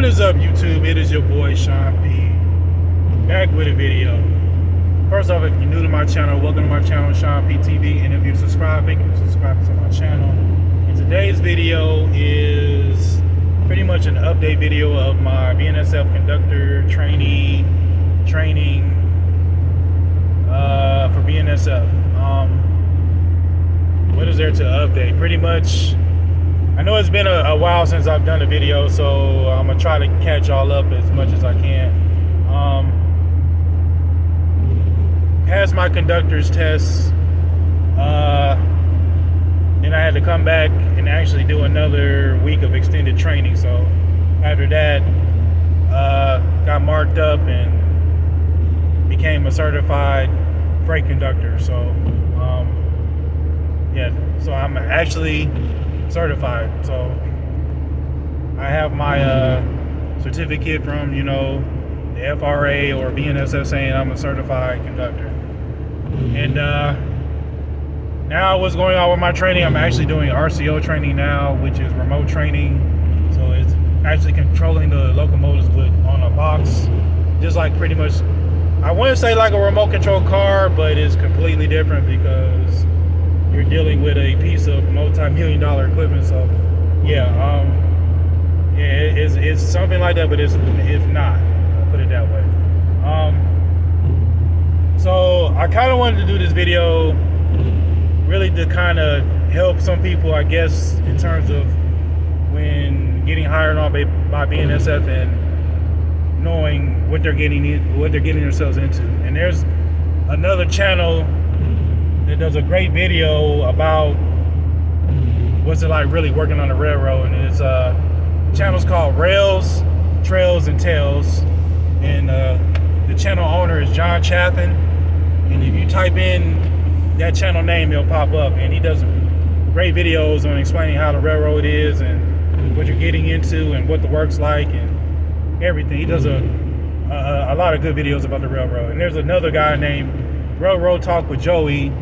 What is up, YouTube? It is your boy Sean P. Back with a video. First off, if you're new to my channel, welcome to my channel, Sean P TV. And if you're subscribing, subscribe to my channel. And today's video is pretty much an update video of my BNSF conductor training for BNSF. What is there to update? Pretty much, I know it's been a while since I've done a video, so I'm gonna try to catch all up as much as I can. Passed my conductor's test, then I had to come back and actually do another week of extended training. So after that, got marked up and became a certified freight conductor. So yeah, so I'm actually certified. So I have my certificate from, the FRA or BNSF saying I'm a certified conductor. And now what's going on with my training, I'm actually doing RCO training now, which is remote training. So it's actually controlling the locomotives on a box, just like pretty much, I wouldn't say like a remote control car, but it's completely different because you're dealing with a piece of multi-million-dollar equipment. So yeah, it's something like that, but it's not. I'll put it that way. So I kind of wanted to do this video really to kind of help some people, I guess, in terms of when getting hired on by BNSF and knowing what they're getting themselves into. And there's another channel that does a great video about what's it like really working on the railroad, and it's the channel's called Rails, Trails, and Tales, and the channel owner is John Chaffin. And if you type in that channel name, it'll pop up, and he does great videos on explaining how the railroad is and what you're getting into and what the work's like and everything. He does a lot of good videos about the railroad. And there's another guy named Railroad Talk with Joey.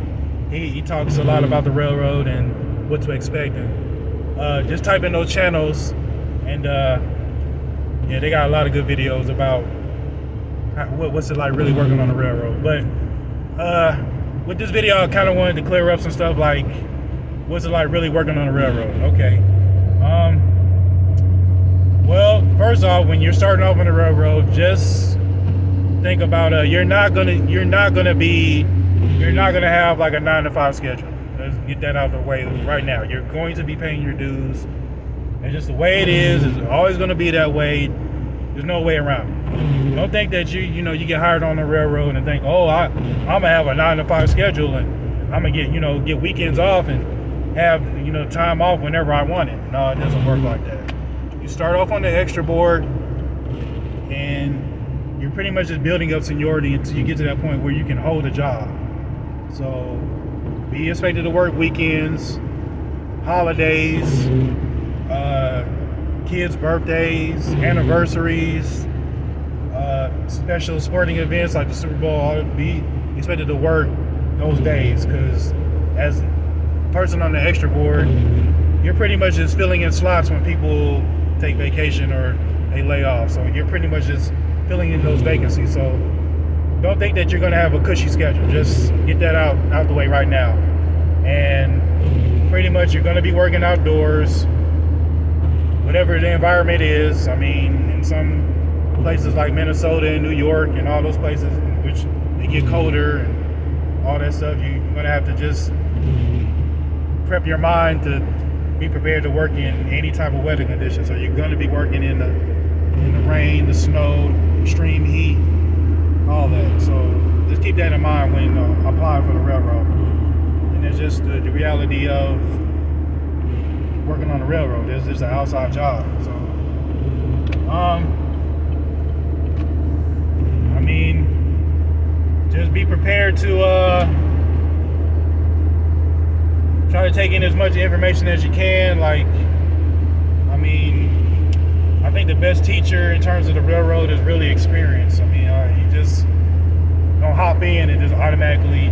He talks a lot about the railroad and what to expect. And just type in those channels, and yeah, they got a lot of good videos about what's it like really working on the railroad. But with this video, I kind of wanted to clear up some stuff, like what's it like really working on the railroad. Okay. Well, first off, when you're starting off on the railroad, just think about you're not gonna have like a 9-to-5 schedule. Let's get that out of the way right now. You're going to be paying your dues. And just the way it is always going to be that way. There's no way around it. Don't think that you get hired on the railroad and think, oh, I'm gonna have a 9-to-5 schedule and I'm gonna get weekends off and have time off whenever I want it. No, it doesn't work like that. You start off on the extra board, and you're pretty much just building up seniority until you get to that point where you can hold a job. So be expected to work weekends, holidays, kids' birthdays, anniversaries, special sporting events like the Super Bowl. Be expected to work those days, because as a person on the extra board, you're pretty much just filling in slots when people take vacation or they lay off. So you're pretty much just filling in those vacancies. So don't think that you're going to have a cushy schedule. Just get that out the way right now. And pretty much you're going to be working outdoors, whatever the environment is. I mean, in some places like Minnesota and New York and all those places, which they get colder and all that stuff, you're going to have to just prep your mind to be prepared to work in any type of weather conditions. So you're going to be working in the rain, the snow, extreme heat, all that. So just keep that in mind when applying for the railroad. And it's just the reality of working on the railroad. It's just an outside job. So I mean, just be prepared to try to take in as much information as you can. Like, I mean, I think the best teacher in terms of the railroad is really experience. I mean, you just don't hop in and just automatically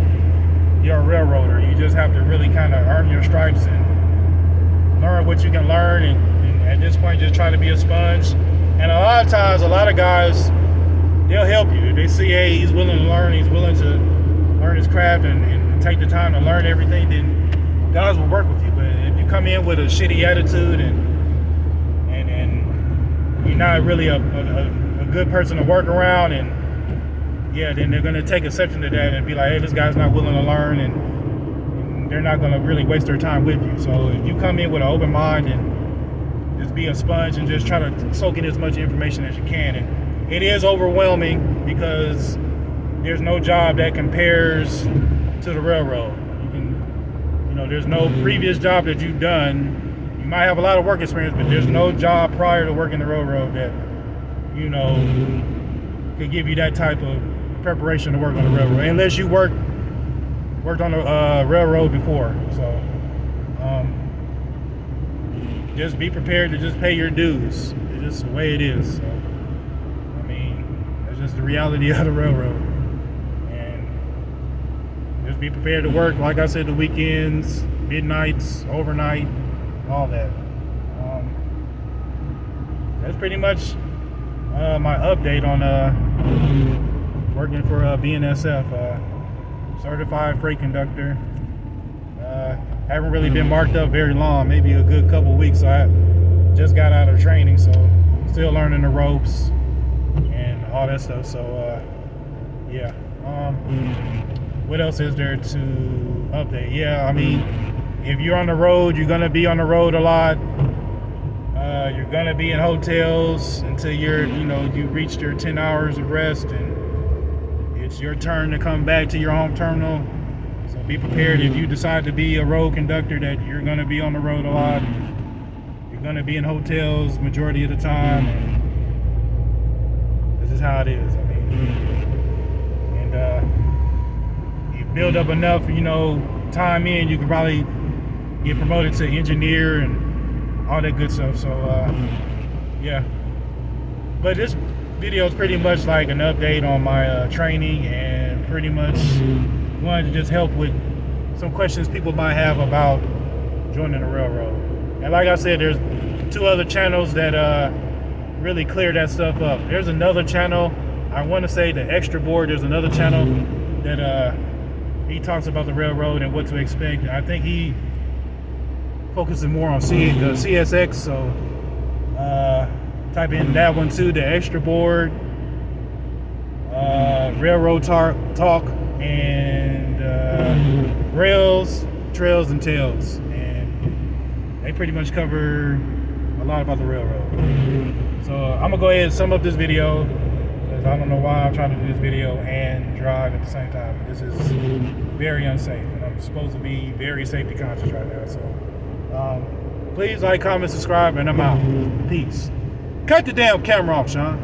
you're a railroader. You just have to really kind of earn your stripes and learn what you can learn, and at this point just try to be a sponge And a lot of times, a lot of guys, they'll help you. They see, hey, he's willing to learn, he's willing to learn his craft and take the time to learn everything, then guys will work with you. But if you come in with a shitty attitude and you're not really a good person to work around, and yeah, then they're gonna take exception to that and be like, hey, this guy's not willing to learn, and they're not gonna really waste their time with you. So if you come in with an open mind and just be a sponge and just try to soak in as much information as you can. And it is overwhelming because there's no job that compares to the railroad. There's no previous job that you've done. You might have a lot of work experience, but there's no job prior to working the railroad that, could give you that type of preparation to work on the railroad, unless you worked on the railroad before. So just be prepared to just pay your dues. It's just the way it is. So, I mean, that's just the reality of the railroad. And just be prepared to work, like I said, the weekends, midnights, overnight, all that. That's pretty much my update on working for BNSF, certified freight conductor. Haven't really been marked up very long, maybe a good couple weeks. So I just got out of training, so still learning the ropes and all that stuff. So yeah. What else is there to update? Yeah, I mean, if you're on the road, you're gonna be on the road a lot. You're gonna be in hotels until you reached your 10 hours of rest, and it's your turn to come back to your home terminal. So be prepared if you decide to be a road conductor that you're gonna be on the road a lot. You're gonna be in hotels majority of the time, and this is how it is. I mean, and you build up enough, time in, you can probably get promoted to engineer and all that good stuff. So yeah, but this video is pretty much like an update on my training, and pretty much wanted to just help with some questions people might have about joining the railroad. And like I said, there's 2 other channels that really clear that stuff up. There's another channel, I want to say the Extra Board. There's another channel that he talks about the railroad and what to expect. I think he focuses more on the CSX, so type in that one too, the Extra Board, Railroad Talk, and Rails, Trails, and Tails. And they pretty much cover a lot about the railroad. So I'm gonna go ahead and sum up this video, because I don't know why I'm trying to do this video and drive at the same time. This is very unsafe, and I'm supposed to be very safety conscious right now. So please like, comment, subscribe, and I'm out. Peace. Cut the damn camera off, Sean.